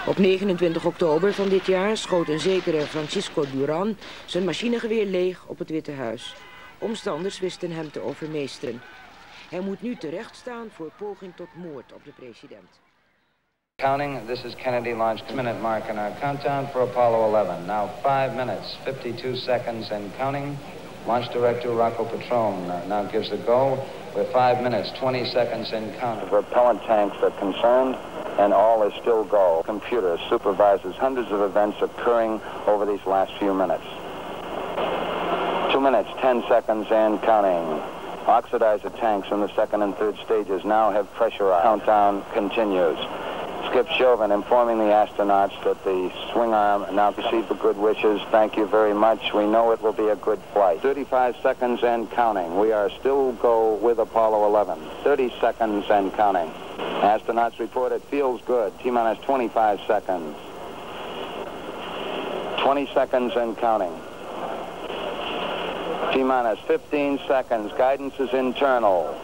Op 29 oktober van dit jaar schoot een zekere Francisco Duran zijn machinegeweer leeg op het Witte Huis. Omstanders wisten hem te overmeesteren. Hij moet nu terechtstaan voor poging tot moord op de president. Counting, this is Kennedy launched minute mark in our countdown for Apollo 11. Now 5 minutes, 52 seconds and counting. Launch director Rocco Petrone now gives the go. We're 5 minutes, 20 seconds and counting. Propellant tanks are concerned and all is still go. Computer supervises hundreds of events occurring over these last few minutes. 2 minutes, 10 seconds and counting. Oxidizer tanks in the second and third stages now have pressurized. Countdown continues. Skip Chauvin informing the astronauts that the swing arm now received the good wishes. Thank you very much. We know it will be a good flight. 35 seconds and counting. We are still go with Apollo 11. 30 seconds and counting. Astronauts report it feels good. T-minus 25 seconds. 20 seconds and counting. T-minus 15 seconds. Guidance is internal.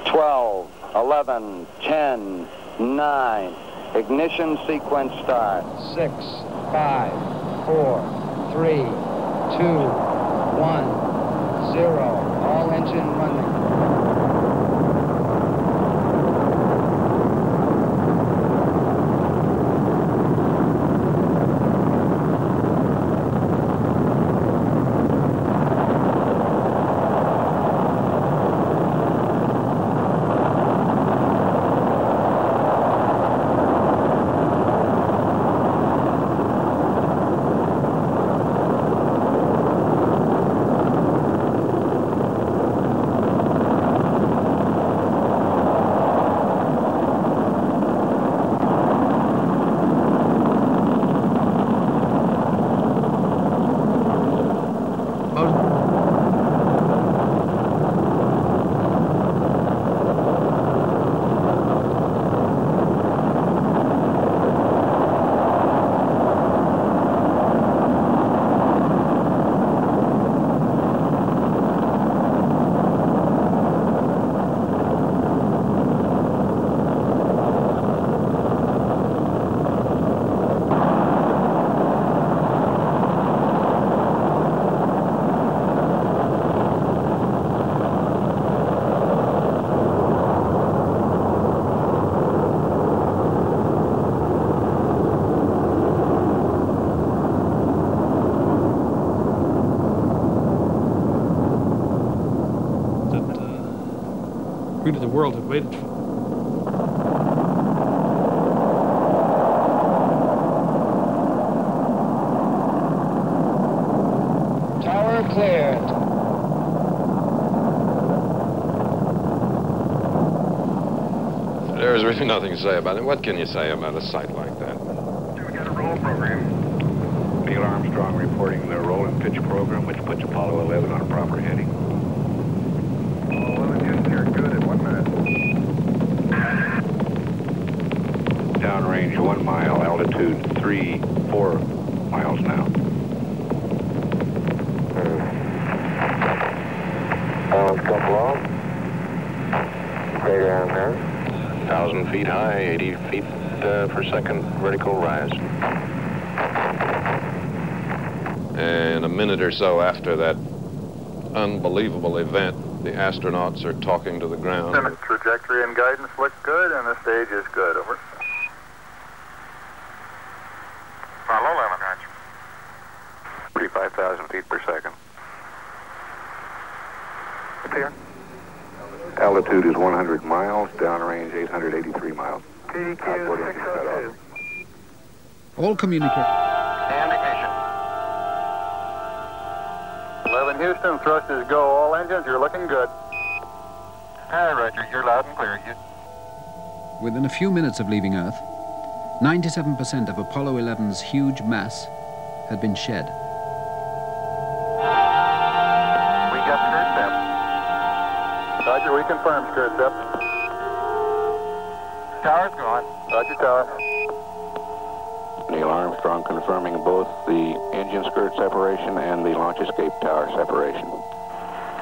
12, 11, 10, 9. Ignition sequence start. 6, 5, 4, 3, 2, 1, 0. All engine running. Really the world had waited for. Tower cleared. There's really nothing to say about it. What can you say about a site like that? We got a roll program. Neil Armstrong reporting the roll and pitch program, which puts Apollo 11 on a proper heading. Downrange 1 mile, altitude 3, 4 miles now. Come low. Stay down there. 1,000 feet high, 80 feet per second vertical rise. And a minute or so after that unbelievable event, the astronauts are talking to the ground. Trajectory and guidance look good, and the stage is good. Over. Apollo 11, Roger. 35,000 feet per second. Clear. Altitude is 100 miles, downrange 883 miles. PQ 602. All communicate. And ignition. 11 Houston, thrusters go. All engines, you're looking good. Hi, Roger. You're loud and clear. Within a few minutes of leaving Earth, 97% of Apollo 11's huge mass had been shed. We got skirt depth. Roger, we confirm skirt depth. Tower's gone. Roger, tower. Neil Armstrong confirming both the engine skirt separation and the launch escape tower separation.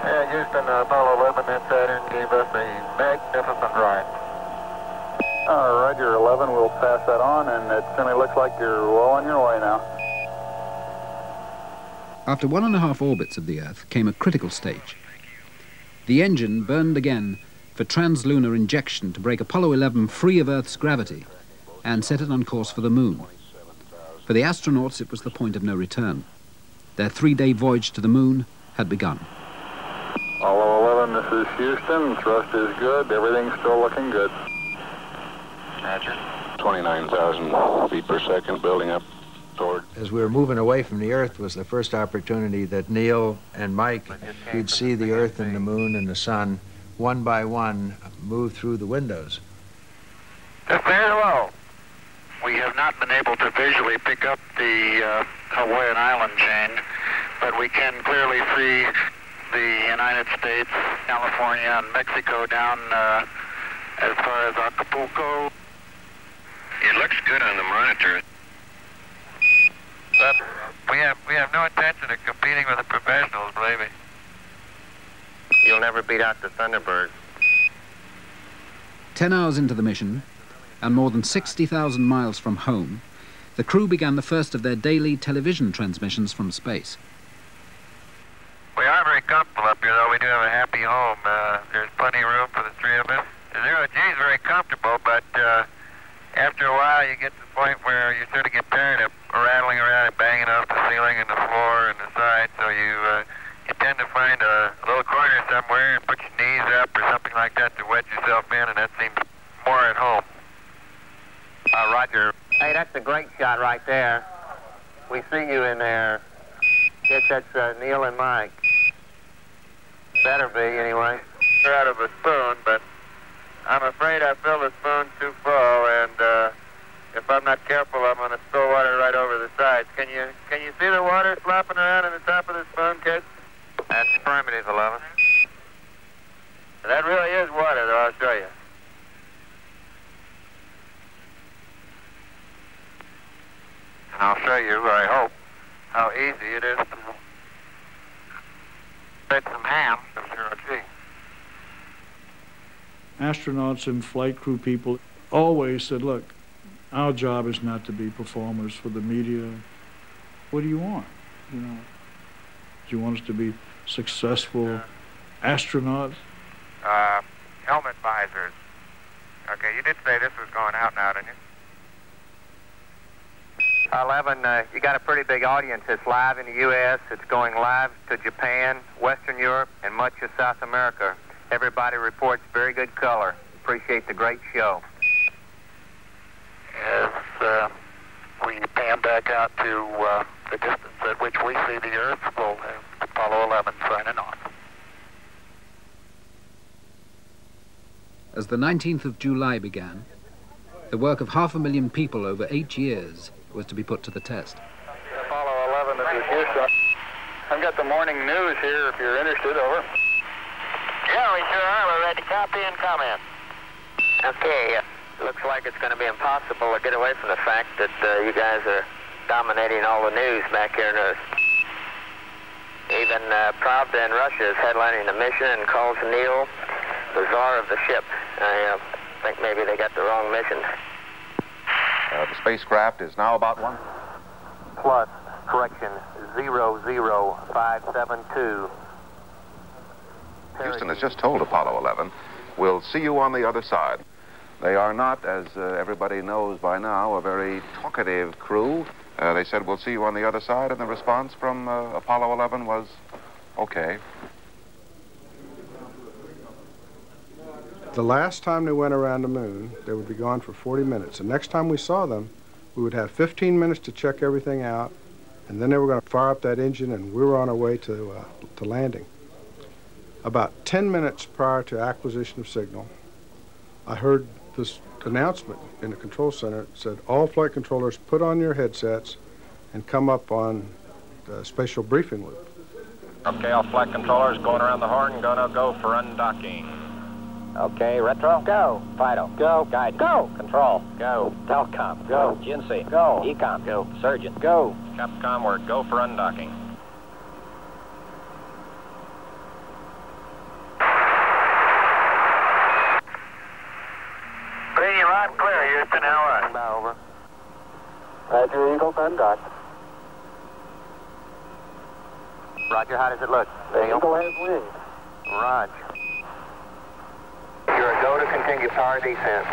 Yeah, Houston, Apollo 11 and Saturn gave us a magnificent ride. Roger, 11. We'll pass that on, and it certainly looks like you're well on your way now. After 1.5 orbits of the Earth came a critical stage. The engine burned again for translunar injection to break Apollo 11 free of Earth's gravity and set it on course for the Moon. For the astronauts, it was the point of no return. Their 3-day voyage to the Moon had begun. Apollo 11, this is Houston. Thrust is good. Everything's still looking good. Roger. 29,000 feet per second, building up toward. As we were moving away from the Earth was the first opportunity that Neil and Mike could see the Earth and the Moon and the Sun one by one move through the windows. Very low. We have not been able to visually pick up the Hawaiian island chain, but we can clearly see the United States, California, and Mexico down as far as Acapulco. It looks good on the monitor. But we have no intention of competing with the professionals, believe me. You'll never beat out the Thunderbird. 10 hours into the mission, and more than 60,000 miles from home, the crew began the first of their daily television transmissions from space. We are very comfortable up here, though. We do have a happy home. There's plenty of room for the three of us. The zero G is very comfortable, but after a while you get to the point where you sort of get tired of rattling around and banging off the ceiling and the floor and the side, so you tend to find a little corner somewhere and put your knees up or something like that to wedge yourself in, and that seems more at home. Roger. Hey, that's a great shot right there. We see you in there. Guess that's Neil and Mike. Better be, anyway. We're out of a spoon, but I'm afraid I filled the spoon too full, and if I'm not careful, I'm going to spill water right over the sides. Can you see the water slopping around in the top of the spoon, kids? That's affirmative, 11. That really is water, though, I'll show you. I'll show you, I hope, how easy it is to make some ham from zero G. Astronauts and flight crew people always said, look, our job is not to be performers for the media. What do you want? You know, do you want us to be successful astronauts? Helmet visors. Okay, you did say this was going out now, didn't you? 11, you got a pretty big audience. It's live in the U.S., it's going live to Japan, Western Europe, and much of South America. Everybody reports very good color. Appreciate the great show. As we pan back out to the distance at which we see the Earth, we'll have Apollo 11 signing off. As the 19th of July began, the work of 500,000 people over 8 years was to be put to the test. Apollo 11, this is Houston. I've got the morning news here if you're interested, over. Yeah, we sure are. We're ready to copy and comment. Okay, looks like it's going to be impossible to get away from the fact that you guys are dominating all the news back here in Earth. Even Pravda in Russia is headlining the mission and calls Neil the czar of the ship. I think maybe they got the wrong mission. The spacecraft is now about one. Plus, correction, 00572. Houston has just told Apollo 11, we'll see you on the other side. They are not, as everybody knows by now, a very talkative crew. They said, we'll see you on the other side, and the response from Apollo 11 was, okay. The last time they went around the moon, they would be gone for 40 minutes. The next time we saw them, we would have 15 minutes to check everything out, and then they were going to fire up that engine, and we were on our way to landing. About 10 minutes prior to acquisition of signal, I heard this announcement in the control center. It said, all flight controllers put on your headsets and come up on the spatial briefing loop. Okay, all flight controllers going around the horn, gonna go for undocking. Okay, retro. Go. Fido. Go. Guide. Go. Control. Go. Telcom. Go. GNC. Go. Ecom. Go. Surgeon. Go. Capcom, we're go for undocking. Green, rod, now. Over. Roger, Eagle, contact. Roger, how does it look? The Eagle has wings. Roger. You're a go to continue power descent.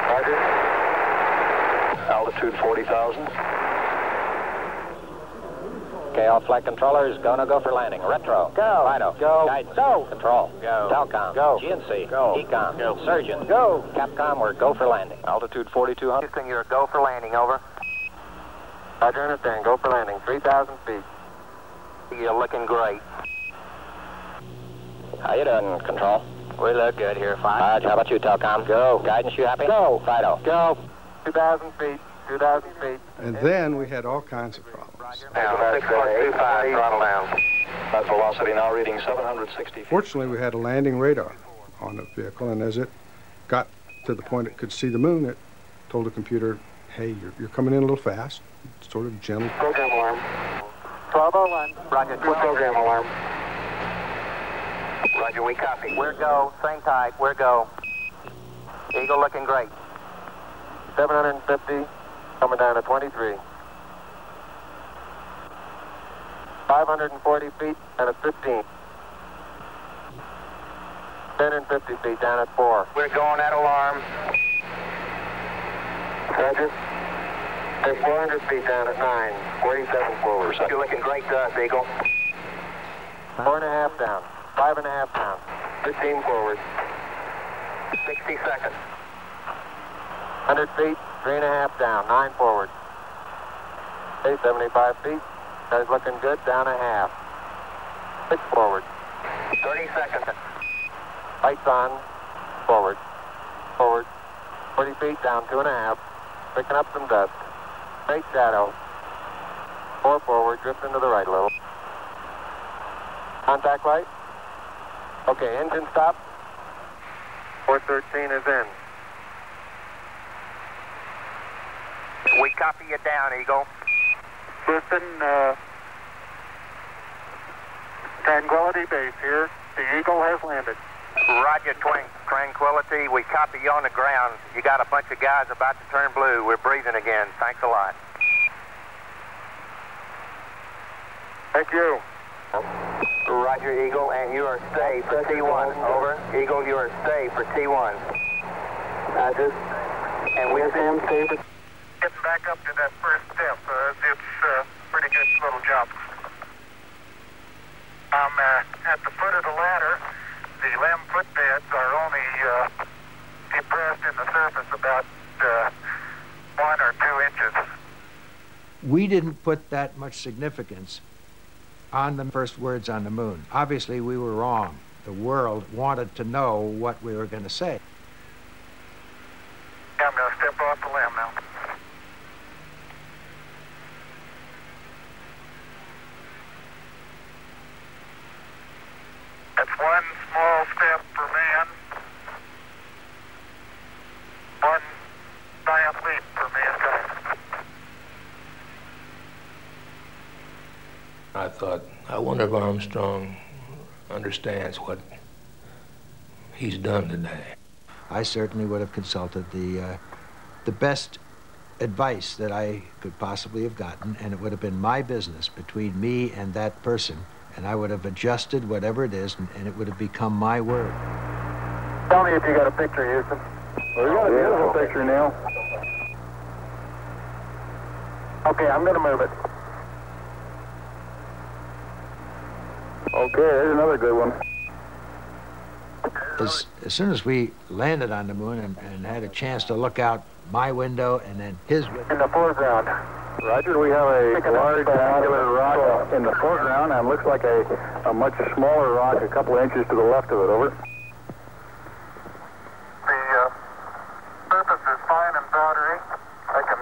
Roger. Altitude 40,000. Okay, all flight controllers, go for landing. Retro. Go. Fido. Go. Guidance. Go. Control. Go. Telcom. Go. GNC. Go. Ecom. Go. Surgeon. Go. Capcom, we're go for landing. Altitude 4,200. Houston, you're a go for landing, over. Roger, understand. Go for landing. 3,000 feet. You're looking great. How you doing, Control? We look good here, fine. Roger, how about you, Telcom? Go. Guidance, you happy? Go. Fido. Go. 2,000 feet. 2,000 feet. And then we had all kinds of problems. Now, 6.25, throttle down. That's velocity now reading 760 feet. Fortunately, we had a landing radar on the vehicle, and as it got to the point it could see the moon, it told the computer, hey, you're coming in a little fast. It's sort of gentle. Program alarm. 1201. Roger, Program alarm. Roger, we copy. We're go, same type, we're go. Eagle looking great. 750, coming down to 23. 540 feet and a 15. 10 and 50 feet down at 4. We're going at alarm. Roger. There's 400 feet down at 9. 47 forward. You're looking great to us, Eagle. 4.5 down. 5.5 down. 15 forward. 60 seconds. 100 feet, 3.5 down. 9 forward. Okay, 75 feet. That is looking good. Down a half. 6 forward. 30 seconds. Lights on. Forward. Forward. 40 feet down 2.5. Picking up some dust. Straight shadow. 4 forward. Drifting to the right a little. Contact light. Okay, engine stop. 413 is in. We copy you down, Eagle. Houston, Tranquility Base here. The Eagle has landed. Roger, Tranquility. We copy you on the ground. You got a bunch of guys about to turn blue. We're breathing again. Thanks a lot. Thank you. Roger, Eagle, and you are safe for T1. Over. Eagle, you are safe for T1. Roger. And we're Sam safe. Getting back up to that first step, it's a pretty good little jump. I'm at the foot of the ladder. The limb footbeds are only depressed in the surface about 1 or 2 inches. We didn't put that much significance on the first words on the moon. Obviously, we were wrong. The world wanted to know what we were going to say. I'm going to step off the limb now. That's one small step for man, one giant leap for mankind. I thought, I wonder if Armstrong understands what he's done today. I certainly would have consulted the best advice that I could possibly have gotten, and it would have been my business between me and that person, and I would have adjusted whatever it is, and it would have become my word. Tell me if you got a picture, Houston. Well, we got a beautiful picture, Neil. Okay, I'm going to move it. Okay, there's another good one. As soon as we landed on the moon and had a chance to look out my window and then his window. In the foreground. Roger, we have a large angular rock in the foreground and looks like a much smaller rock a couple of inches to the left of it. Over. The surface is fine and powdery. I can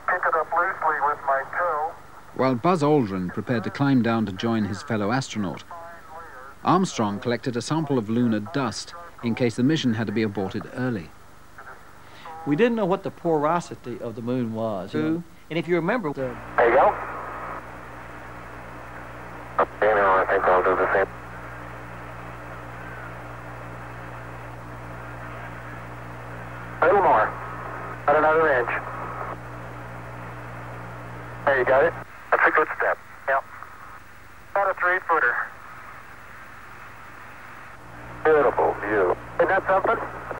pick it up loosely with my toe. While Buzz Aldrin prepared to climb down to join his fellow astronaut, Armstrong collected a sample of lunar dust in case the mission had to be aborted early. We didn't know what the porosity of the moon was. And if you remember... There you go. Okay, now I think I'll do the same. little more. About another inch. There, you got it? That's a good step. Yep. About a 3-footer. Beautiful view. Isn't that something?